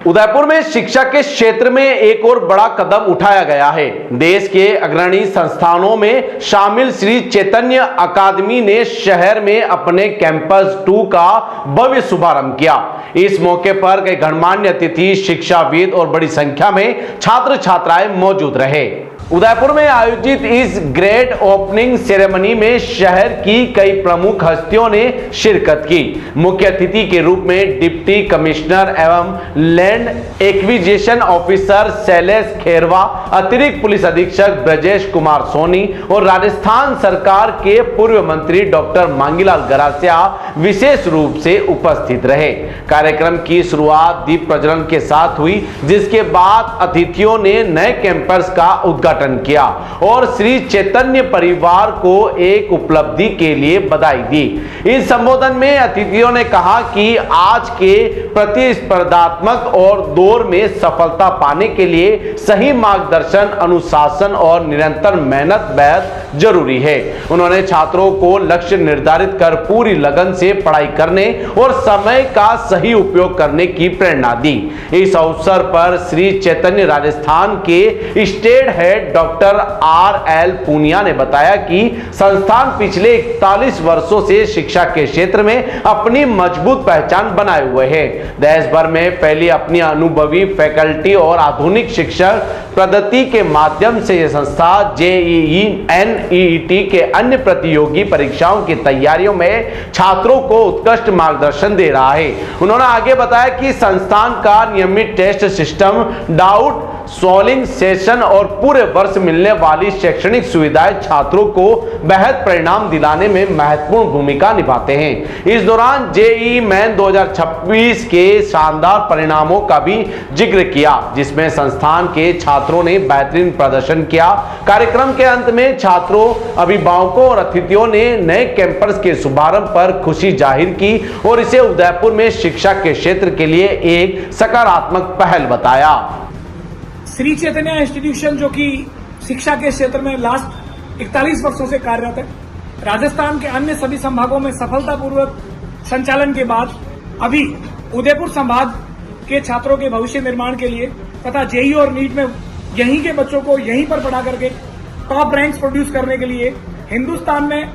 उदयपुर में शिक्षा के क्षेत्र में एक और बड़ा कदम उठाया गया है। देश के अग्रणी संस्थानों में शामिल श्री चैतन्य अकादमी ने शहर में अपने कैंपस 2 का भव्य शुभारंभ किया। इस मौके पर कई गणमान्य अतिथि, शिक्षाविद और बड़ी संख्या में छात्र छात्राएं मौजूद रहे। उदयपुर में आयोजित इस ग्रेट ओपनिंग सेरेमनी में शहर की कई प्रमुख हस्तियों ने शिरकत की। मुख्य अतिथि के रूप में डिप्टी कमिश्नर एवं land acquisition officer Shailesh Kherwa, अतिरिक्त पुलिस अधीक्षक ब्रजेश कुमार सोनी और राजस्थान सरकार के पूर्व मंत्री डॉक्टर मांगीलाल गरासिया विशेष रूप से उपस्थित रहे। कार्यक्रम की शुरुआत दीप प्रज्वलन के साथ हुई, जिसके बाद अतिथियों ने नए कैंपस का उद्घाटन किया और श्री चैतन्य परिवार को एक उपलब्धि के लिए बधाई दी। इस संबोधन में अतिथियों ने कहा कि आज के प्रतिस्पर्धात्मक और दौर में सफलता पाने के लिए सही मार्गदर्शन, अनुशासन और निरंतर मेहनत बेहद जरूरी है। उन्होंने छात्रों को लक्ष्य निर्धारित कर पूरी लगन से पढ़ाई करने और समय का सही उपयोग करने की प्रेरणा दी। इस अवसर पर श्री चैतन्य राजस्थान के state head doctor RL Poonia ने बताया कि संस्थान पिछले 41 वर्षों से शिक्षा के क्षेत्र में अपनी मजबूत पहचान बनाए हुए है। देश भर में फैली अपनी अनुभवी फैकल्टी और आधुनिक शिक्षण पद्धति के माध्यम से यह संस्था JEE NEET के अन्य प्रतियोगी परीक्षाओं की तैयारियों में छात्रों को उत्कृष्ट मार्गदर्शन दे रहा है। उन्होंने आगे बताया कि संस्थान का नियमित test system, doubt solving session और पूरे वर्ष मिलने वाली शैक्षणिक सुविधाएं छात्रों को बेहद परिणाम दिलाने में महत्वपूर्ण भूमिका निभाते हैं। इस दौरान JEE मेन 2026 के शानदार परिणामों का भी जिक्र किया, जिसमें संस्थान के छात्रों ने बेहतरीन प्रदर्शन किया। कार्यक्रम के अंत में छात्रों, अभिभावकों और अतिथियों ने नए कैंपस के शुभारंभ पर खुशी जाहिर की और इसे उदयपुर में शिक्षा के क्षेत्र के लिए एक सकारात्मक पहल बताया। श्री चैतन्य इंस्टीट्यूशन, जो कि शिक्षा के क्षेत्र में लास्ट 41 वर्षों से कार्यरत है, राजस्थान के अन्य सभी संभागों में सफलतापूर्वक संचालन के बाद अभी उदयपुर संभाग के छात्रों के भविष्य निर्माण के लिए तथा JEE और NEET में यहीं के बच्चों को यहीं पर पढ़ा करके टॉप रैंक्स प्रोड्यूस करने के लिए हिंदुस्तान में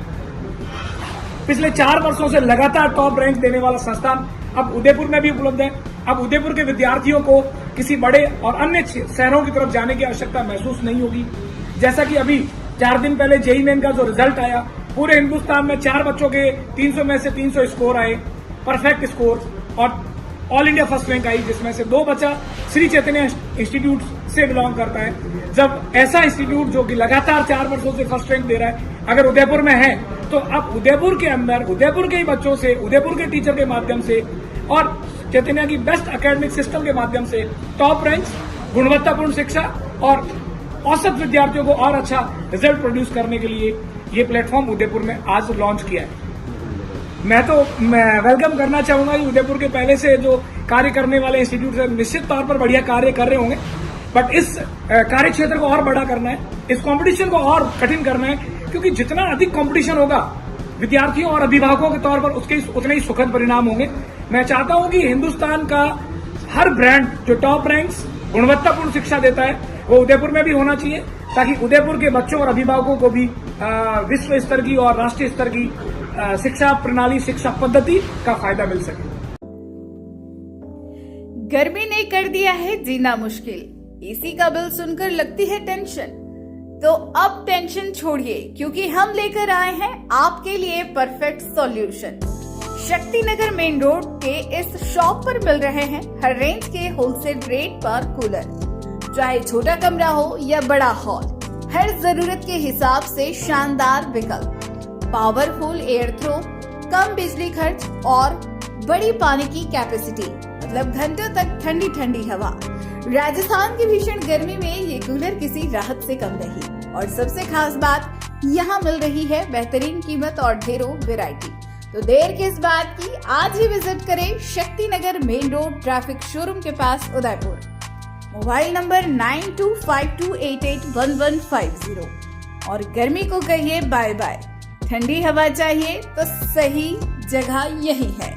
पिछले 4 वर्षों से लगातार टॉप रैंक देने वाला संस्थान अब उदयपुर में भी उपलब्ध है। अब उदयपुर के विद्यार्थियों को किसी बड़े और अन्य शहरों की तरफ जाने की आवश्यकता महसूस नहीं होगी। जैसा कि अभी 4 दिन पहले JEE मेन का जो रिजल्ट आया, पूरे हिंदुस्तान में 4 बच्चों के 300 में से 300 स्कोर आए, परफेक्ट स्कोर, और ऑल इंडिया फर्स्ट रैंक आई, जिसमें से 2 बच्चा श्री चैतन्य इंस्टीट्यूट से बिलोंग करता है। जब ऐसा इंस्टीट्यूट जो कि लगातार 4 वर्षों से फर्स्ट रैंक दे रहा है अगर उदयपुर में है, तो अब उदयपुर के अंदर उदयपुर के ही बच्चों से, उदयपुर के टीचर के माध्यम से और चैतन्य की बेस्ट एकेडमिक सिस्टम के माध्यम से टॉप रैंक्स, गुणवत्तापूर्ण शिक्षा और औसत विद्यार्थियों को और अच्छा रिजल्ट प्रोड्यूस करने के लिए ये प्लेटफॉर्म उदयपुर में आज लॉन्च किया है। मैं वेलकम करना चाहूंगा कि उदयपुर के पहले से जो कार्य करने वाले इंस्टीट्यूट है, निश्चित तौर पर बढ़िया कार्य कर रहे होंगे, बट इस कार्य क्षेत्र को और बड़ा करना है, इस कंपटीशन को और कठिन करना है, क्योंकि जितना अधिक कंपटीशन होगा विद्यार्थियों और अभिभावकों के तौर पर उसके उतने ही सुखद परिणाम होंगे। मैं चाहता हूं कि हिंदुस्तान का हर ब्रांड जो टॉप रैंक्स, गुणवत्तापूर्ण शिक्षा देता है, वो उदयपुर में भी होना चाहिए, ताकि उदयपुर के बच्चों और अभिभावकों को भी विश्व स्तर की और राष्ट्रीय स्तर की शिक्षा प्रणाली, शिक्षा पद्धति का फायदा मिल सके। गर्मी ने कर दिया है जीना मुश्किल, एसी का बिल सुनकर लगती है टेंशन। तो अब टेंशन छोड़िए, क्योंकि हम लेकर आए हैं आपके लिए perfect solution. Shakti Nagar main road के इस शॉप पर मिल रहे हैं हर रेंज के होलसेल रेट पर कूलर। चाहे छोटा कमरा हो या बड़ा हॉल, हर जरूरत के हिसाब से शानदार विकल्प, पावरफुल एयर थ्रो, कम बिजली खर्च और बड़ी पानी की कैपेसिटी, मतलब घंटों तक ठंडी ठंडी हवा। राजस्थान की भीषण गर्मी में ये कूलर किसी राहत से कम नहीं। और सबसे खास बात, यहाँ मिल रही है बेहतरीन कीमत और ढेरों वैरायटी। तो देर किस बात की, आज ही विजिट करें Shakti Nagar main road traffic showroom के पास उदयपुर। Mobile number 9252881150। और गर्मी को कहिए बाय बाय। ठंडी हवा चाहिए तो सही जगह यही है।